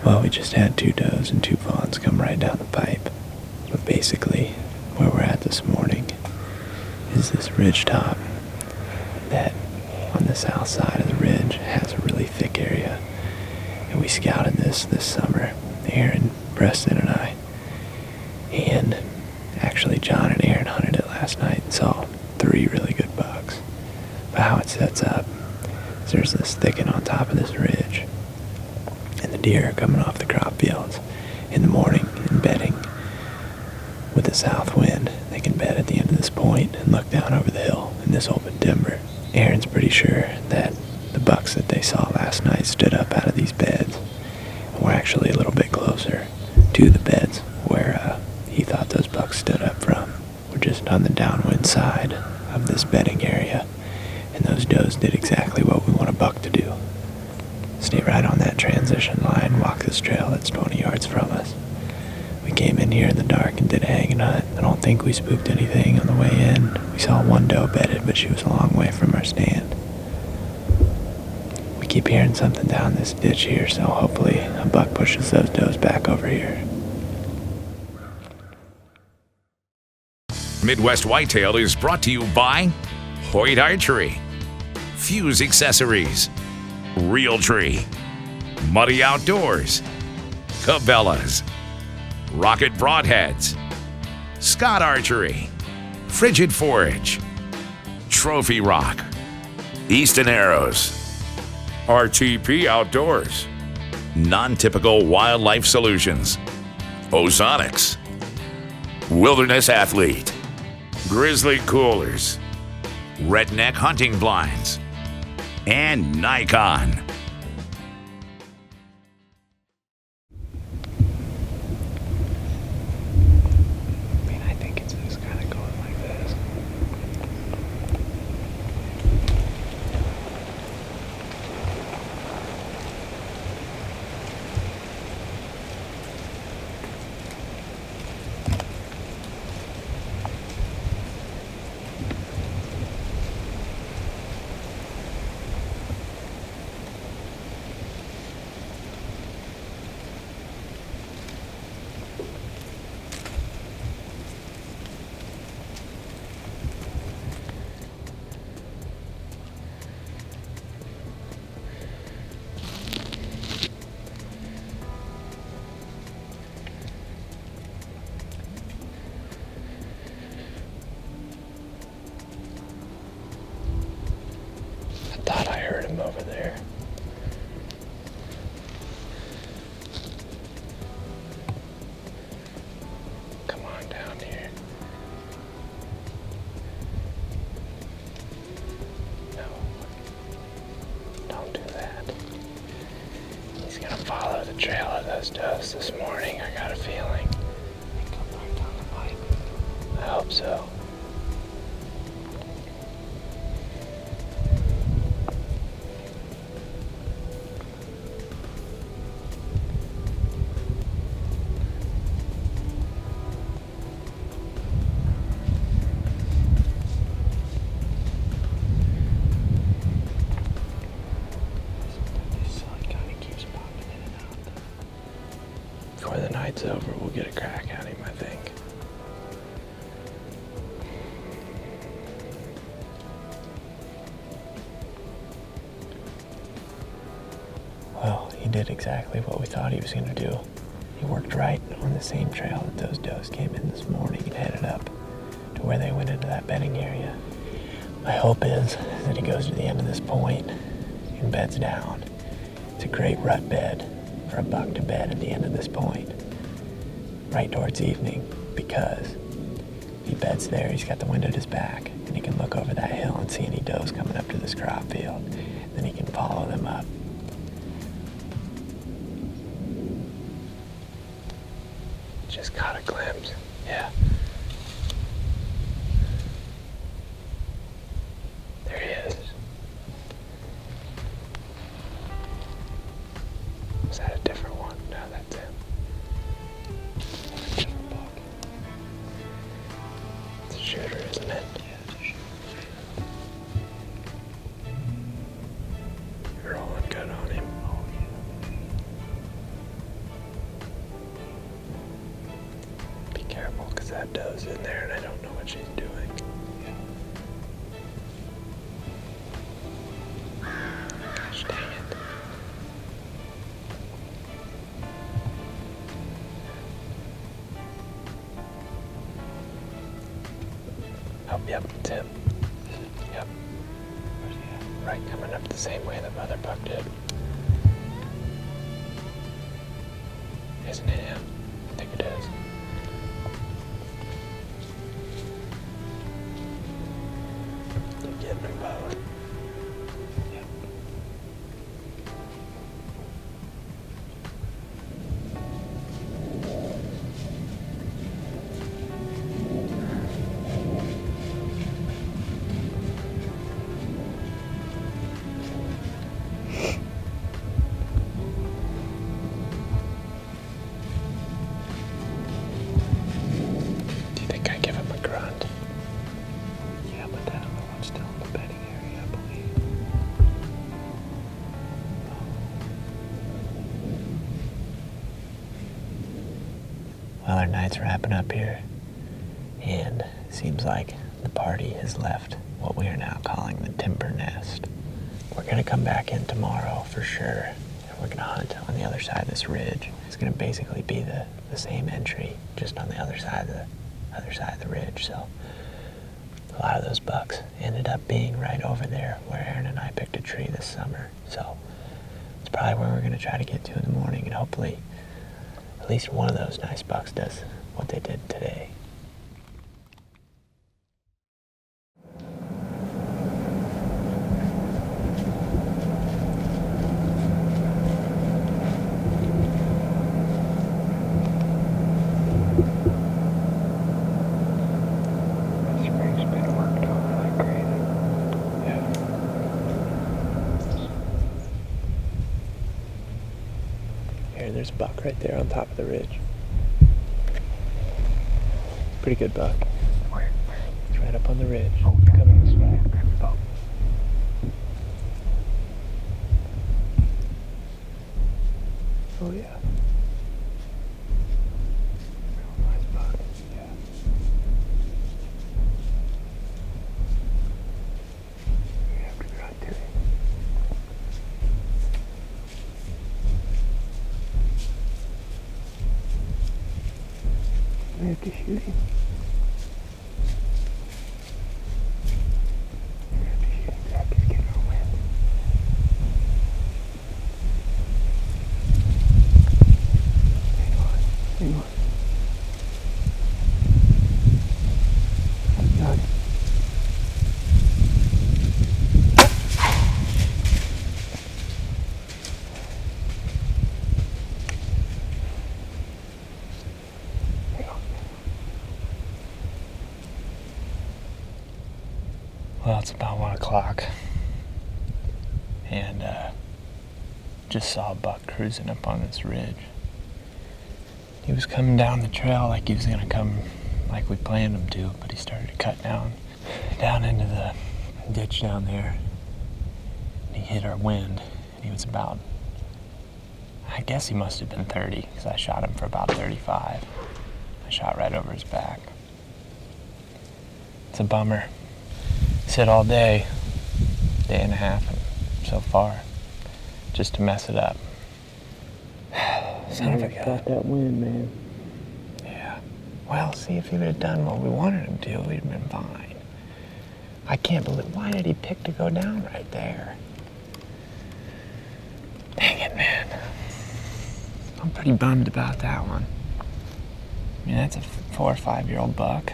Well, we just had 2 does and 2 fawns come right down the pipe. But basically, where we're at this morning is this ridge top that on the south side of the ridge has a really thick area. And we scouted this summer, Aaron, Preston, and I. And actually, John and Aaron hunted it last night and saw 3 really good bucks. But how it sets up is there's this thicket on top of this ridge. And the deer are coming off the crop fields in the morning and bedding. With the south wind, they can bed at the end of this point and look down over the hill in this open timber. Aaron's pretty sure that the bucks that they saw last night stood up out of these beds. And we're actually a little bit closer to the beds where he thought those bucks stood up from. We're just on the downwind side of this bedding area, and those does did exactly what we want a buck to do. Stay right on that transition line, walk this trail that's 20 yards from us. We came in here in the dark and did a hanging hunt. I don't think we spooked anything on the way in. We saw 1 doe bedded, but she was a long way from our stand. We keep hearing something down this ditch here, so hopefully a buck pushes those does back over here. Midwest Whitetail is brought to you by Hoyt Archery, Fuse Accessories, Realtree, Muddy Outdoors, Cabela's, Rocket Broadheads, Scott Archery, Frigid Forage, Trophy Rock, Easton Arrows, RTP Outdoors, Non-Typical Wildlife Solutions, Ozonics, Wilderness Athlete, Grizzly Coolers, Redneck Hunting Blinds, and Nikon. I think it's just kind of going like this. Thought I heard him over there. Come on down here. No. Don't do that. He's gonna follow the trail of those doves this morning, I got a feeling. They come right down the pipe. I hope so. Before the night's over, we'll get a crack at him, I think. Well, he did exactly what we thought he was going to do. He worked right on the same trail that those does came in this morning and headed up to where they went into that bedding area. My hope is that he goes to the end of this point and beds down. It's a great rut bed for a buck to bed at the end of this point, right towards evening, because if he beds there, he's got the wind at his back, and he can look over that hill and see any does coming up to this crop field. Then he can follow them up. Just caught a glimpse. Yeah. There he is. Is that a different one? No, that's him. That's a different buck. It's a shooter, isn't it? Yeah, it's a shooter. You're rolling good on him. Oh, yeah. that doe's in there and I don't know what she's doing. Gosh dang it. Oh, yep, it's him. Yep. Where's he at? Right, coming up the same way the mother buck did. Isn't it him? I think it is. They're getting them both. Yep. Do you think I give him a grunt? Yeah, but that other one's still in the bedding area, I believe. Well, our night's wrapping up here, and it seems like the party has left what we are now calling the timber nest. We're gonna come back in tomorrow for sure, and we're gonna hunt on the other side of this ridge. It's gonna basically be the same entry, just on the other side of the ridge. So a lot of those bucks ended up being right over there where Aaron and I picked a tree this summer. So it's probably where we're gonna try to get to in the morning, and hopefully at least one of those nice bucks does what they did today. Spring's been worked over like crazy. Yeah. Here, there's a buck right there on top of the ridge. Pretty good buck. Where? It's right up on the ridge. Oh, It's coming this way. Oh. Oh yeah. Real nice buck. Yeah. You have to grunt to it. We have to shoot him. We have to shoot him. Zach is getting our wind. Hang on. Hang on. I've got him. Hang on. Well, it's about 1 o'clock, and just saw a buck cruising up on this ridge. He was coming down the trail like he was gonna come like we planned him to, but he started to cut down into the ditch down there. And he hit our wind, and he was about, I guess he must have been 30, because I shot him for about 35. I shot right over his back. It's a bummer. Sit all day and a half so far, just to mess it up. Son of a gun. Got that wind, man. Yeah. Well, see, if he would have done what we wanted him to, we'd have been fine. I can't believe, why did he pick to go down right there? Dang it, man. I'm pretty bummed about that one. I mean, that's a 4 or 5 year old buck.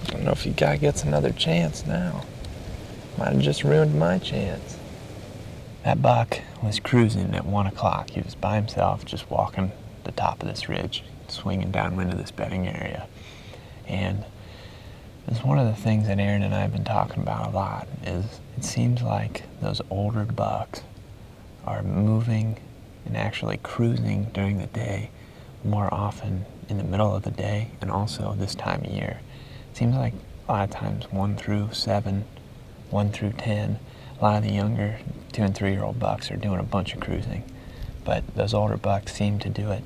I don't know if the guy gets another chance now. Might have just ruined my chance. That buck was cruising at 1 o'clock. He was by himself, just walking the top of this ridge, swinging downwind of this bedding area. And it's one of the things that Aaron and I have been talking about a lot, is it seems like those older bucks are moving and actually cruising during the day more often in the middle of the day and also this time of year. It seems like a lot of times 1 through 7, 1 through 10, a lot of the younger 2 and 3 year old bucks are doing a bunch of cruising. but those older bucks seem to do it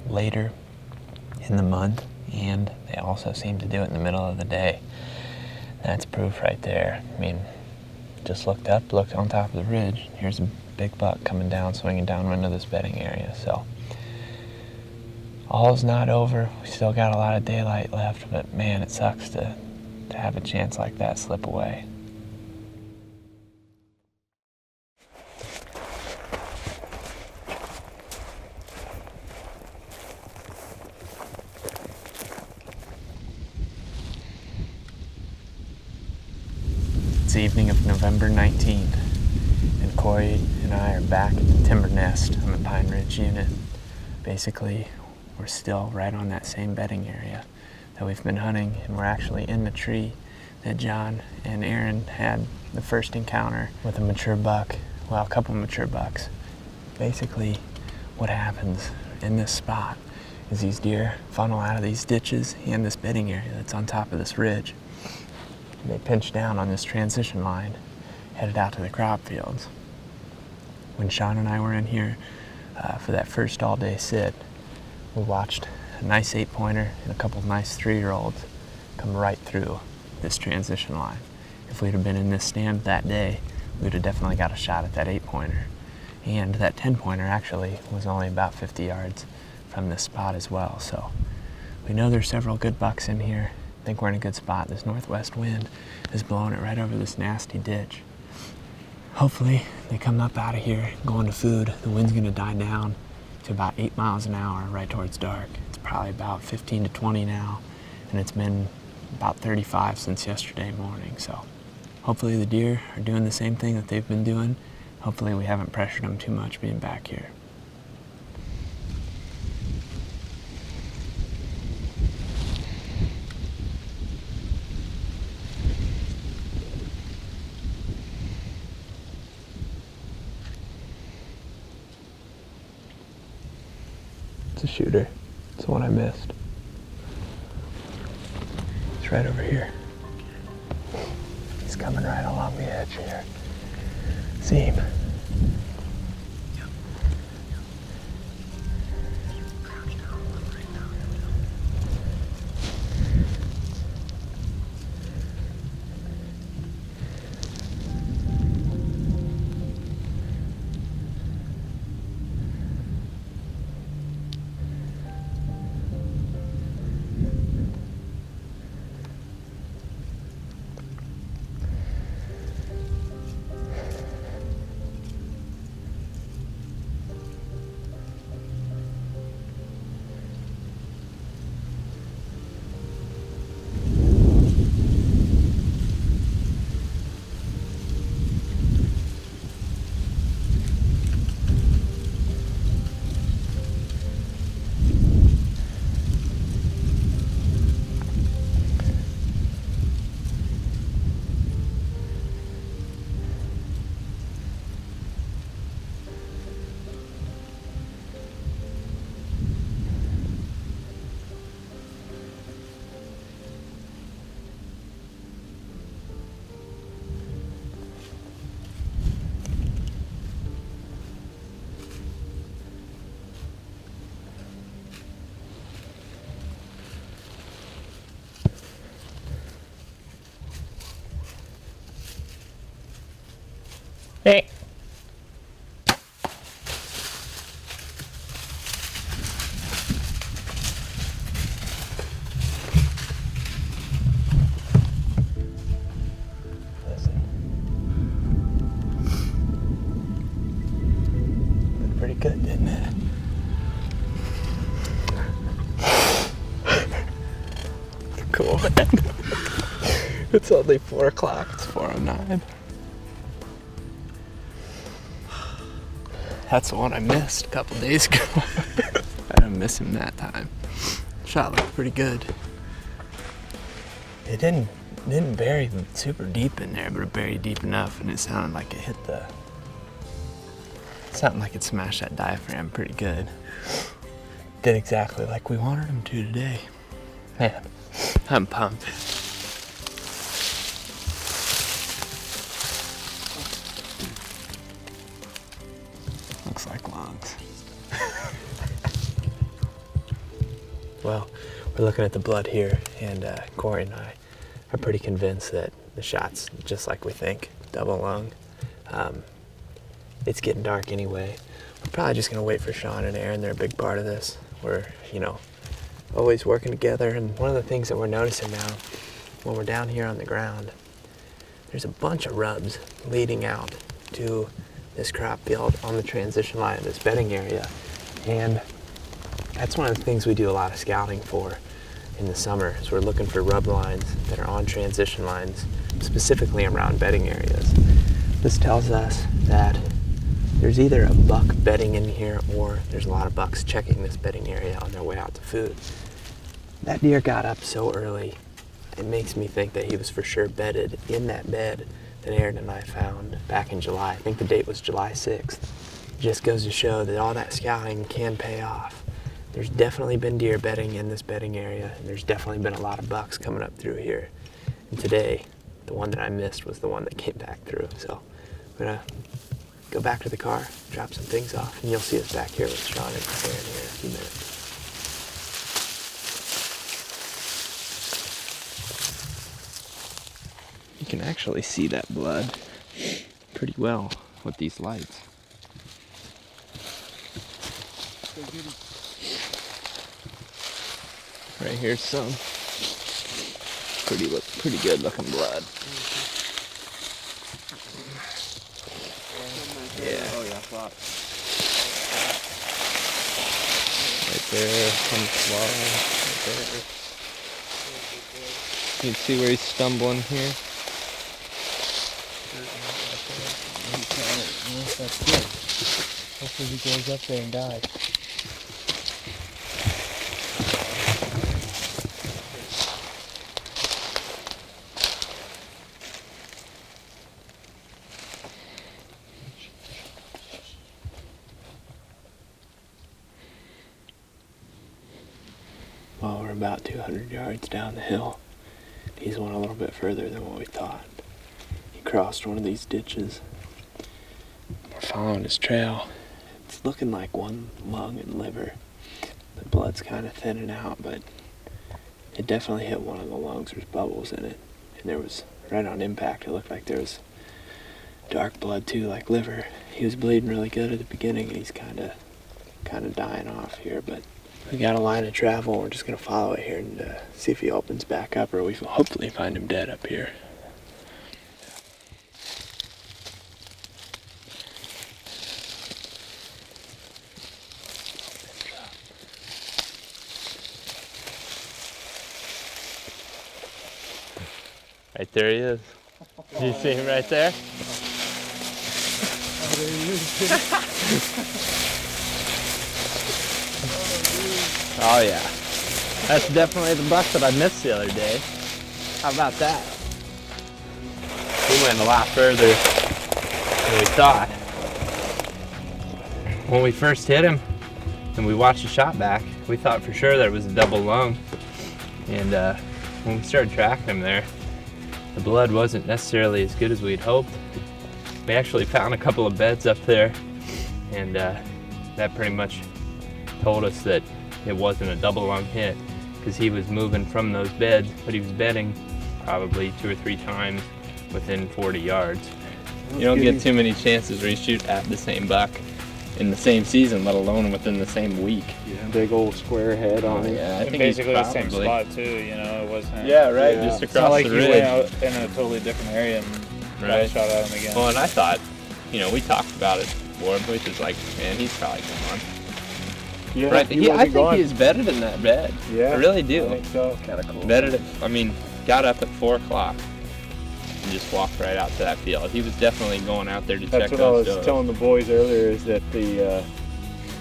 later in the month, and they also seem to do it in the middle of the day. That's proof right there. I mean, just looked up, looked on top of the ridge. Here's a big buck coming down, swinging downwind of this bedding area. So all's not over. We still got a lot of daylight left, but man, it sucks to have a chance like that slip away. It's the evening of November 19th, and Corey and I are back at the timber nest on the Pine Ridge unit. Basically, we're still right on that same bedding area that we've been hunting, and we're actually in the tree that John and Aaron had the first encounter with a mature buck, well, a couple mature bucks. Basically, what happens in this spot is these deer funnel out of these ditches and this bedding area that's on top of this ridge. They pinch down on this transition line, headed out to the crop fields. When Sean and I were in here for that first all-day sit, we watched a nice 8-pointer and a couple of nice 3-year-olds come right through this transition line. If we'd have been in this stand that day, we'd have definitely got a shot at that 8-pointer. And that 10-pointer actually was only about 50 yards from this spot as well. So we know there's several good bucks in here. I think we're in a good spot. This northwest wind is blowing it right over this nasty ditch. Hopefully they come up out of here, going to food. The wind's gonna die down to about 8 miles an hour right towards dark. It's probably about 15 to 20 now, and it's been about 35 since yesterday morning. So hopefully the deer are doing the same thing that they've been doing. Hopefully we haven't pressured them too much being back here. It's a shooter. It's the one I missed. It's right over here. He's coming right along the edge here. See him? Hey. Listen. Looked pretty good, didn't it? Cool, man. It's only 4 o'clock. It's 4:09. That's the one I missed a couple days ago. I didn't miss him that time. Shot looked pretty good. It didn't bury super deep in there, but it buried deep enough, and it sounded like it hit the. Sounded like it smashed that diaphragm pretty good. Did exactly like we wanted him to today. Man, I'm pumped. looks like lungs. Well, we're looking at the blood here, and Corey and I are pretty convinced that the shot's just like we think, double lung. It's getting dark anyway. We're probably just gonna wait for Sean and Aaron. They're a big part of this. We're, always working together, and one of the things that we're noticing now, when we're down here on the ground, there's a bunch of rubs leading out to this crop field on the transition line of this bedding area. And that's one of the things we do a lot of scouting for in the summer, is we're looking for rub lines that are on transition lines, specifically around bedding areas. This tells us that there's either a buck bedding in here, or there's a lot of bucks checking this bedding area on their way out to food. That deer got up so early, it makes me think that he was for sure bedded in that bed that Aaron and I found back in July. I think the date was July 6th. It just goes to show that all that scouting can pay off. There's definitely been deer bedding in this bedding area, and there's definitely been a lot of bucks coming up through here. And today, the one that I missed was the one that came back through. So I'm gonna go back to the car, drop some things off, and you'll see us back here with Sean and Aaron here in a few minutes. You can actually see that blood pretty well with these lights. Right here's some pretty good looking blood. Yeah. Oh yeah, flop. Right there on the slide. Right there. You can see where he's stumbling here. That's good. Hopefully he goes up there and dies. Well, we're about 200 yards down the hill. He's went a little bit further than what we thought. He crossed one of these ditches. We're following his trail. It's looking like one lung and liver. The blood's kind of thinning out, but it definitely hit one of the lungs. There's bubbles in it. And there was, right on impact, it looked like there was dark blood too, like liver. He was bleeding really good at the beginning, and he's kind of dying off here, but we got a line of travel. We're just gonna follow it here and see if he opens back up, or we hopefully find him dead up here. Right there he is. Do you see him right there? Oh yeah, that's definitely the buck that I missed the other day. How about that? He went a lot further than we thought. When we first hit him and we watched the shot back, we thought for sure that it was a double lung. And when we started tracking him there, the blood wasn't necessarily as good as we'd hoped. We actually found a couple of beds up there, and that pretty much told us that it wasn't a double lung hit, because he was moving from those beds, but he was bedding probably 2 or 3 times within 40 yards. You don't get too many chances where you shoot at the same buck in the same season, let alone within the same week. Yeah, big old square head on it. Yeah, I And think basically he's the same probably- spot too, it wasn't. Yeah, right, Yeah. just It's not across like the you ridge. went out in a totally different area and Right. shot at him again. Well, and I thought, we talked about it before, but it's like, man, he's probably gone. Yeah, Right, he I wasn't think gone. he was bedded in that bed. Yeah, I really do. I think so. Kind of cool. Bedded it, got up at 4 o'clock and just walked right out to that field. He was definitely going out there to check That's what I those was does. telling the boys earlier, is that the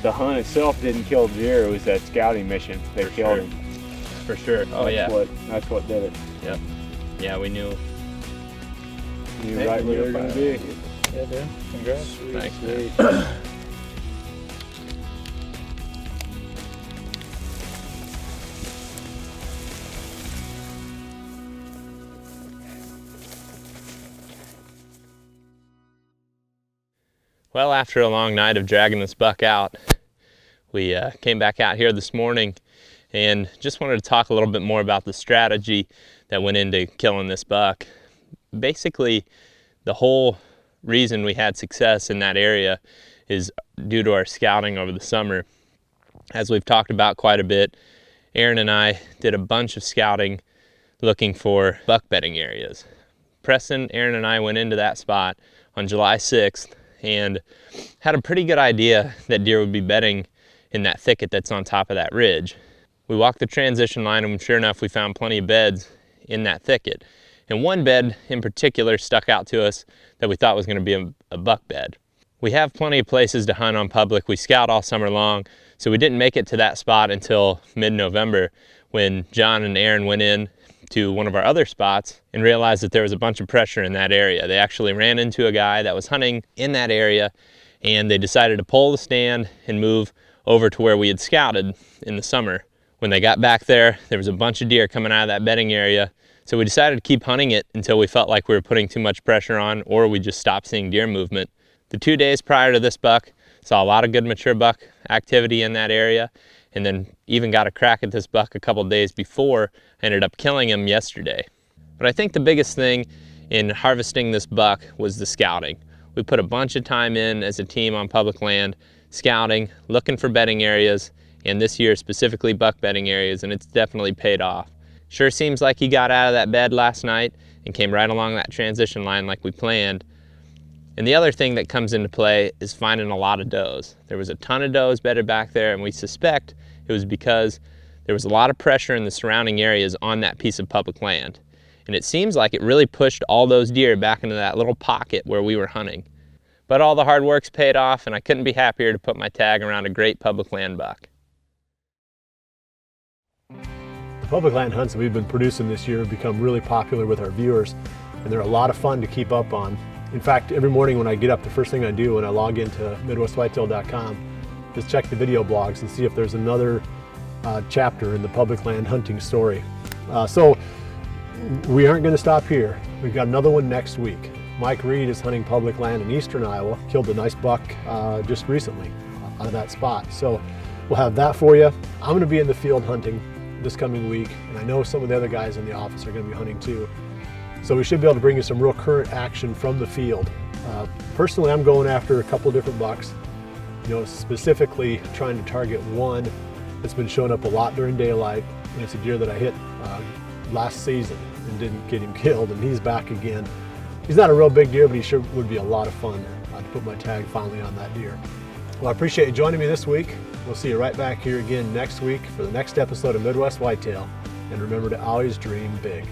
hunt itself didn't kill the deer. It was that scouting mission that killed sure. him. For sure. Oh yeah. That's what did it. Yep. Yeah, we knew. You Hey, right where they're gonna be. Yeah, dude. Congrats. Thanks, Sweet. man. Well, after a long night of dragging this buck out, we came back out here this morning and just wanted to talk a little bit more about the strategy that went into killing this buck. Basically, the whole reason we had success in that area is due to our scouting over the summer. As we've talked about quite a bit, Aaron and I did a bunch of scouting looking for buck bedding areas. Preston, Aaron, and I went into that spot on July 6th and had a pretty good idea that deer would be bedding in that thicket that's on top of that ridge. We walked the transition line and sure enough we found plenty of beds in that thicket. And one bed in particular stuck out to us that we thought was going to be a buck bed. We have plenty of places to hunt on public. We scout all summer long, so we didn't make it to that spot until mid-November when John and Aaron went in to one of our other spots and realized that there was a bunch of pressure in that area. They actually ran into a guy that was hunting in that area, and they decided to pull the stand and move over to where we had scouted in the summer. When they got back there, there was a bunch of deer coming out of that bedding area, so we decided to keep hunting it until we felt like we were putting too much pressure on, or we just stopped seeing deer movement. The 2 days prior to this buck, saw a lot of good mature buck activity in that area, and then even got a crack at this buck a couple days before. I ended up killing him yesterday. But I think the biggest thing in harvesting this buck was the scouting. We put a bunch of time in as a team on public land, scouting, looking for bedding areas, and this year specifically buck bedding areas, and it's definitely paid off. Sure seems like he got out of that bed last night and came right along that transition line like we planned. And the other thing that comes into play is finding a lot of does. There was a ton of does bedded back there, and we suspect it was because there was a lot of pressure in the surrounding areas on that piece of public land. And it seems like it really pushed all those deer back into that little pocket where we were hunting. But all the hard work's paid off, and I couldn't be happier to put my tag around a great public land buck. The public land hunts that we've been producing this year have become really popular with our viewers, and they're a lot of fun to keep up on. In fact, every morning when I get up, the first thing I do when I log into MidwestWhitetail.com is check the video blogs and see if there's another chapter in the public land hunting story. So we aren't going to stop here. We've got another one next week. Mike Reed is hunting public land in eastern Iowa, killed a nice buck just recently out of that spot. So we'll have that for you. I'm going to be in the field hunting this coming week, and I know some of the other guys in the office are going to be hunting too. So we should be able to bring you some real current action from the field. Personally, I'm going after a couple different bucks, specifically trying to target one that's been showing up a lot during daylight, and it's a deer that I hit last season and didn't get him killed, and he's back again. He's not a real big deer, but he sure would be a lot of fun to put my tag finally on that deer. Well, I appreciate you joining me this week. We'll see you right back here again next week for the next episode of Midwest Whitetail. And remember to always dream big.